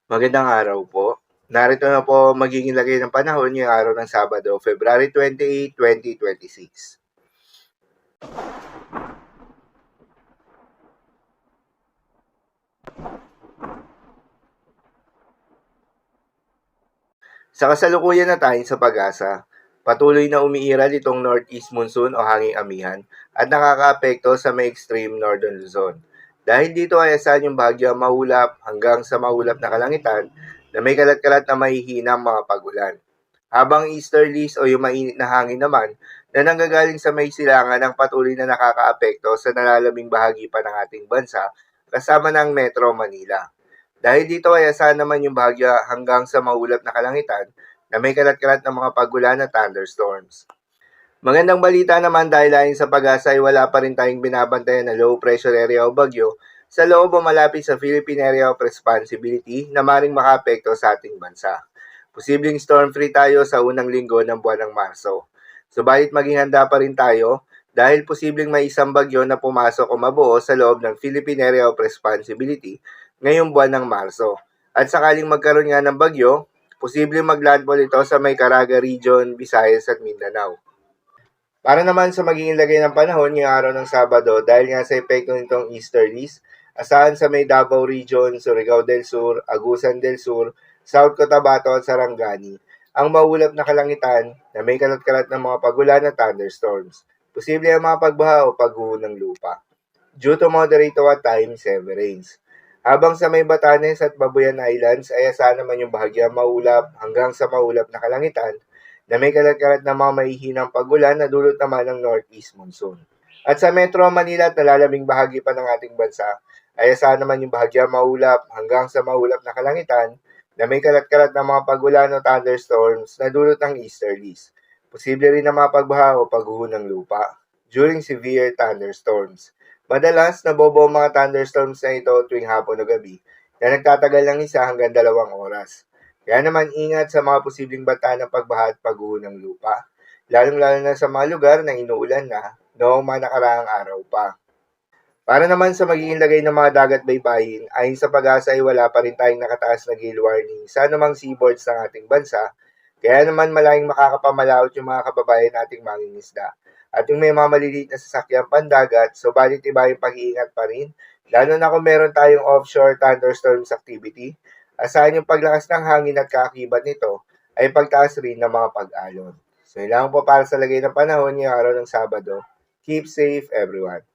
Magandang araw po. Narito na po magiging lagay ng panahon ngayong araw ng Sabado, February 28, 2026. Sa kasalukuyan na tayo sa pag-asa, patuloy na umiiral itong northeast monsoon o hanging amihan at nakakaapekto sa may extreme northern Luzon. Dahil dito ay asahan yung bahagyo maulap hanggang sa maulap na kalangitan na may kalat-kalat na mahihinang mga pagulan. Habang easterlies o yung mainit na hangin naman na nanggagaling sa may silangan ang patuloy na nakakaapekto sa nalalaming bahagi pa ng ating bansa kasama ng Metro Manila. Dahil dito ay asahan naman yung bahagya hanggang sa maulap na kalangitan na may kalat-kalat ng mga pagulan at thunderstorms. Magandang balita naman dahil ayon sa pag-asa ay wala pa rin tayong binabantayan na low pressure area o bagyo sa loob o malapit sa Philippine Area of Responsibility na maring makaapekto sa ating bansa. Posibleng storm-free tayo sa unang linggo ng buwan ng Marso. Subalit maging handa pa rin tayo dahil posibleng may isang bagyo na pumasok o mabuo sa loob ng Philippine Area of Responsibility ngayong buwan ng Marso. At sakaling magkaroon nga ng bagyo, posibleng maglandfall ito sa may Caraga Region, Visayas at Mindanao. Para naman sa magiging lagay ng panahon ngayong araw ng Sabado dahil nga sa epekto nitong easterlies, asahan sa may Davao Region, Surigao del Sur, Agusan del Sur, South Cotabato at Sarangani ang maulap na kalangitan na may kalat-kalat ng mga pagulan at thunderstorms. Posible ang mga pagbaha o pagguho ng lupa. Due to moderate to at times heavy rains. Habang sa may Batanes at Babuyan Islands ay asahan naman yung bahagya maulap hanggang sa maulap na kalangitan na may kalat-kalat na mga mahihinang pagulan na dulot naman ng northeast monsoon. At sa Metro Manila at nalalaming bahagi pa ng ating bansa, ay asahan naman yung bahagya maulap hanggang sa maulap na kalangitan na may kalat-kalat na mga pagulan o thunderstorms na dulot ng easterlies. Posible rin na mga pagbaha o pagguho ng lupa during severe thunderstorms. Madalas, nabobo ang mga thunderstorms na ito tuwing hapon o gabi na nagtatagal ng 1 hanggang 2 oras. Kaya naman ingat sa mga posibleng banta ng pagbaha at pagguho ng lupa, lalong-lalo na sa mga lugar na inuulan na noong mga nakaraang araw pa. Para naman sa magiging lagay ng mga dagat baybayin, ayon sa pag-asa ay wala pa rin tayong nakataas na gale warning sa anumang seaboards ng ating bansa, kaya naman malayong makakapamalaot yung mga kababayan nating mangingisda. At yung may mga maliliit na sasakyan pandagat, subalit iba yung pag-iingat pa rin, lalo na kung meron tayong offshore thunderstorms activity. Asahan yung paglakas ng hangin at kaakibat nito ay pagtaas rin ng mga pag-alon. So, yun lang po para sa lagay ng panahon ngayong araw ng Sabado. Keep safe, everyone.